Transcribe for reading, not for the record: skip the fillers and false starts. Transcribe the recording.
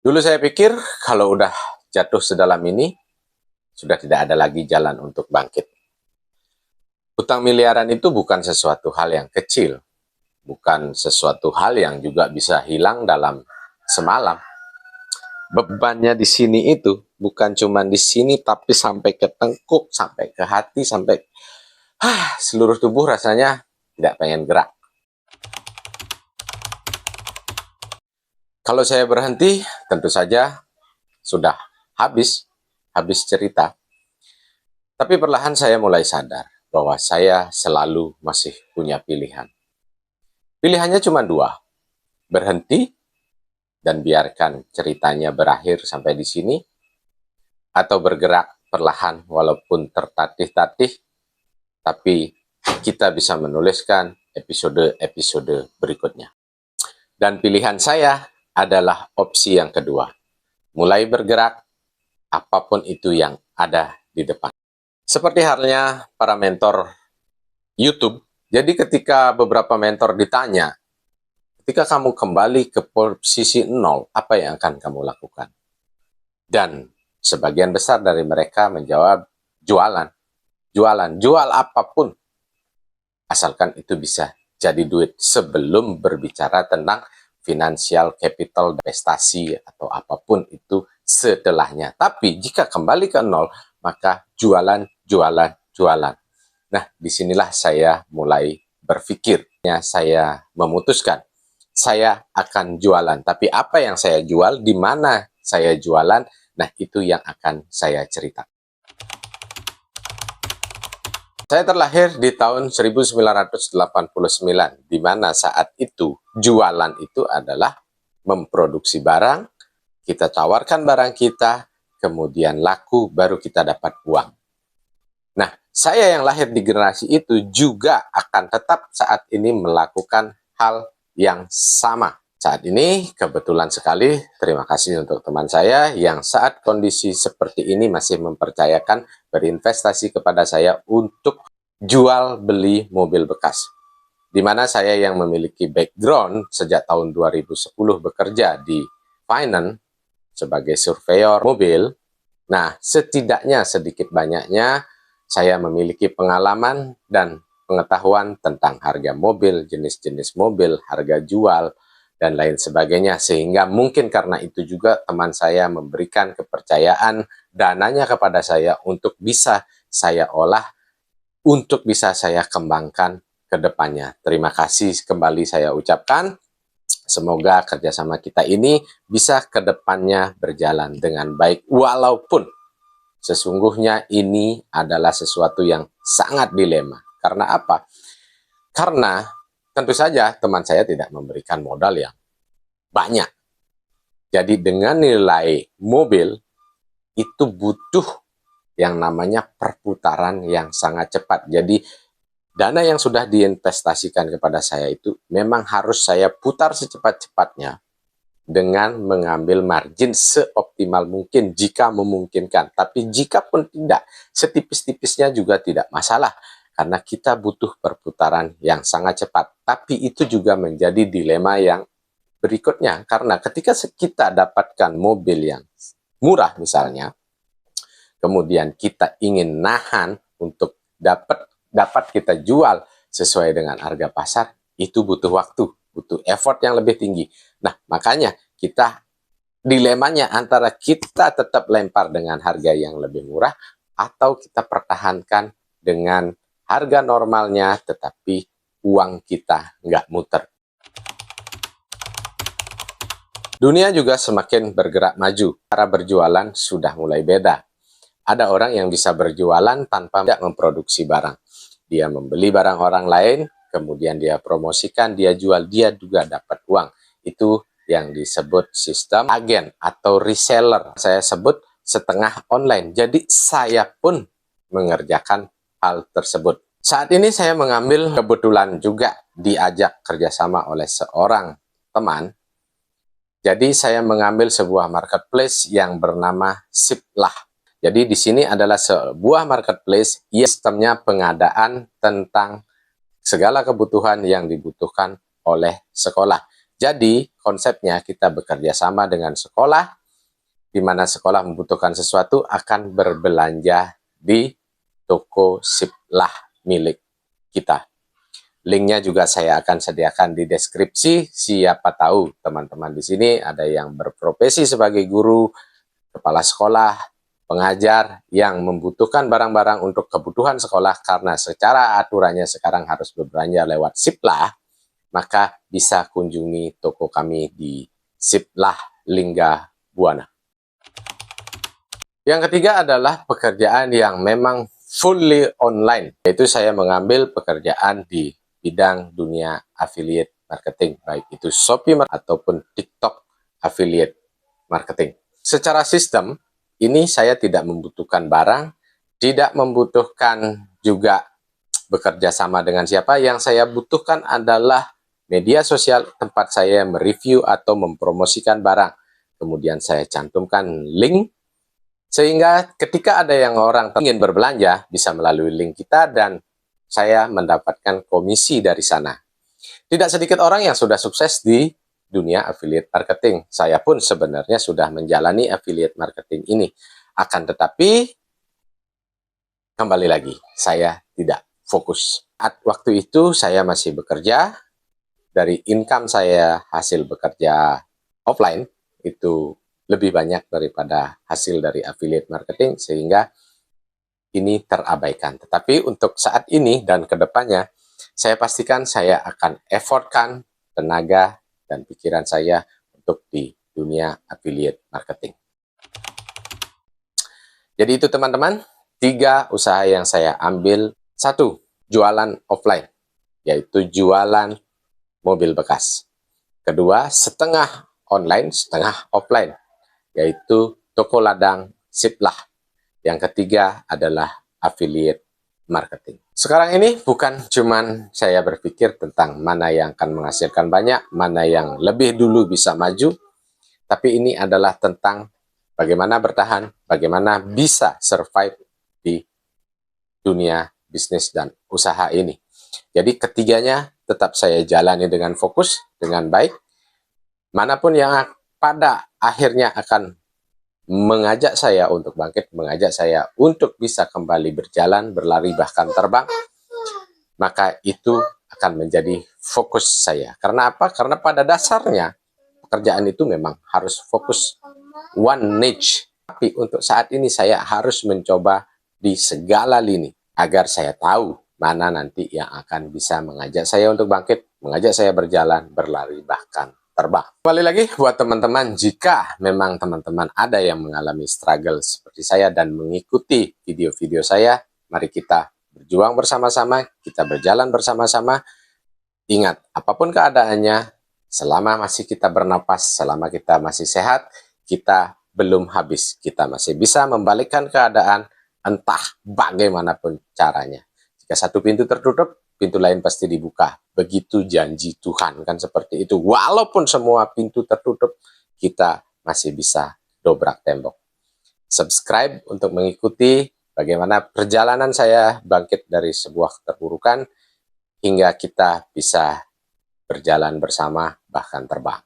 Dulu saya pikir kalau udah jatuh sedalam ini, sudah tidak ada lagi jalan untuk bangkit. Utang miliaran itu bukan sesuatu hal yang kecil, bukan sesuatu hal yang juga bisa hilang dalam semalam. Bebannya di sini itu bukan cuma di sini, tapi sampai ke tengkuk, sampai ke hati, sampai seluruh tubuh rasanya tidak pengen gerak. Kalau saya berhenti, tentu saja sudah habis cerita. Tapi perlahan saya mulai sadar bahwa saya selalu masih punya pilihan. Pilihannya cuma dua, berhenti dan biarkan ceritanya berakhir sampai di sini, atau bergerak perlahan walaupun tertatih-tatih, tapi kita bisa menuliskan episode-episode berikutnya. Dan pilihan saya adalah opsi yang kedua, mulai bergerak apapun itu yang ada di depan. Seperti halnya para mentor YouTube, jadi ketika beberapa mentor ditanya, ketika kamu kembali ke posisi nol, apa yang akan kamu lakukan? Dan sebagian besar dari mereka menjawab, jualan. Jual apapun. Asalkan itu bisa jadi duit, sebelum berbicara tentang financial capital, investasi, atau apapun itu setelahnya. Tapi jika kembali ke nol, maka jualan. Nah, disinilah saya mulai berpikir. Saya memutuskan, saya akan jualan. Tapi apa yang saya jual, di mana saya jualan, nah itu yang akan saya cerita. Saya terlahir di tahun 1989, di mana saat itu jualan itu adalah memproduksi barang, kita tawarkan barang kita, kemudian laku, baru kita dapat uang. Nah, saya yang lahir di generasi itu juga akan tetap saat ini melakukan hal yang sama. Saat ini kebetulan sekali, terima kasih untuk teman saya yang saat kondisi seperti ini masih mempercayakan berinvestasi kepada saya untuk jual beli mobil bekas. Di mana saya yang memiliki background sejak tahun 2010 bekerja di finance sebagai surveyor mobil. Nah, setidaknya sedikit banyaknya saya memiliki pengalaman dan pengetahuan tentang harga mobil, jenis-jenis mobil, harga jual, dan lain sebagainya. Sehingga mungkin karena itu juga teman saya memberikan kepercayaan dananya kepada saya untuk bisa saya olah, untuk bisa saya kembangkan ke depannya. Terima kasih kembali saya ucapkan. Semoga kerjasama kita ini bisa ke depannya berjalan dengan baik, walaupun sesungguhnya ini adalah sesuatu yang sangat dilema. Karena apa? Karena tentu saja teman saya tidak memberikan modal yang banyak. Jadi dengan nilai mobil itu butuh yang namanya perputaran yang sangat cepat. Jadi dana yang sudah diinvestasikan kepada saya itu memang harus saya putar secepat-cepatnya, dengan mengambil margin seoptimal mungkin jika memungkinkan. Tapi jika pun tidak, setipis-tipisnya juga tidak masalah, karena kita butuh perputaran yang sangat cepat. Tapi itu juga menjadi dilema yang berikutnya, karena ketika kita dapatkan mobil yang murah misalnya, kemudian kita ingin nahan untuk dapat kita jual sesuai dengan harga pasar, itu butuh waktu, butuh effort yang lebih tinggi. Nah, makanya kita dilemanya antara kita tetap lempar dengan harga yang lebih murah, atau kita pertahankan dengan harga normalnya, tetapi uang kita nggak muter. Dunia juga semakin bergerak maju. Cara berjualan sudah mulai beda. Ada orang yang bisa berjualan tanpa tidak memproduksi barang. Dia membeli barang orang lain, kemudian dia promosikan, dia jual, dia juga dapat uang. Itu yang disebut sistem agen atau reseller. Saya sebut setengah online. Jadi saya pun mengerjakan hal tersebut. Saat ini saya mengambil, kebetulan juga diajak kerjasama oleh seorang teman. Jadi saya mengambil sebuah marketplace yang bernama Siplah. Jadi di sini adalah sebuah marketplace, sistemnya pengadaan tentang segala kebutuhan yang dibutuhkan oleh sekolah. Jadi konsepnya kita bekerja sama dengan sekolah, di mana sekolah membutuhkan sesuatu akan berbelanja di toko Siplah milik kita. Linknya juga saya akan sediakan di deskripsi. Siapa tahu teman-teman di sini ada yang berprofesi sebagai guru, kepala sekolah, pengajar yang membutuhkan barang-barang untuk kebutuhan sekolah karena secara aturannya sekarang harus berbelanja lewat Siplah, maka bisa kunjungi toko kami di Siplah Lingga Buana. Yang ketiga adalah pekerjaan yang memang fully online, yaitu saya mengambil pekerjaan di bidang dunia affiliate marketing, baik itu Shopee ataupun TikTok affiliate marketing. Secara sistem, ini saya tidak membutuhkan barang, tidak membutuhkan juga bekerja sama dengan siapa. Yang saya butuhkan adalah media sosial tempat saya mereview atau mempromosikan barang. Kemudian saya cantumkan link, sehingga ketika ada yang orang ingin berbelanja, bisa melalui link kita dan saya mendapatkan komisi dari sana. Tidak sedikit orang yang sudah sukses di dunia affiliate marketing. Saya pun sebenarnya sudah menjalani affiliate marketing ini. Akan tetapi, kembali lagi, saya tidak fokus. Waktu itu saya masih bekerja, dari income saya hasil bekerja offline, itu lebih banyak daripada hasil dari affiliate marketing, sehingga ini terabaikan. Tetapi untuk saat ini dan kedepannya, saya pastikan saya akan effortkan tenaga dan pikiran saya untuk di dunia affiliate marketing. Jadi itu teman-teman, 3 usaha yang saya ambil. 1, jualan offline, yaitu jualan mobil bekas. Kedua, setengah online, setengah offline, yaitu toko ladang Siplah. Yang ketiga adalah affiliate marketing. Sekarang ini bukan cuman saya berpikir tentang mana yang akan menghasilkan banyak, mana yang lebih dulu bisa maju, tapi ini adalah tentang bagaimana bertahan, bagaimana bisa survive di dunia bisnis dan usaha ini. Jadi ketiganya tetap saya jalani dengan fokus, dengan baik. Manapun yang pada akhirnya akan mengajak saya untuk bangkit, mengajak saya untuk bisa kembali berjalan, berlari, bahkan terbang, maka itu akan menjadi fokus saya. Karena apa? Karena pada dasarnya pekerjaan itu memang harus fokus, one niche. Tapi untuk saat ini saya harus mencoba di segala lini agar saya tahu mana nanti yang akan bisa mengajak saya untuk bangkit, mengajak saya berjalan, berlari, bahkan terbang. Kembali lagi buat teman-teman, jika memang teman-teman ada yang mengalami struggle seperti saya dan mengikuti video-video saya, mari kita berjuang bersama-sama, kita berjalan bersama-sama. Ingat, apapun keadaannya, selama masih kita bernapas, selama kita masih sehat, kita belum habis. Kita masih bisa membalikkan keadaan entah bagaimanapun caranya. Jika satu pintu tertutup, pintu lain pasti dibuka. Begitu janji Tuhan, kan seperti itu. Walaupun semua pintu tertutup, kita masih bisa dobrak tembok. Subscribe untuk mengikuti bagaimana perjalanan saya bangkit dari sebuah keterpurukan hingga kita bisa berjalan bersama bahkan terbang.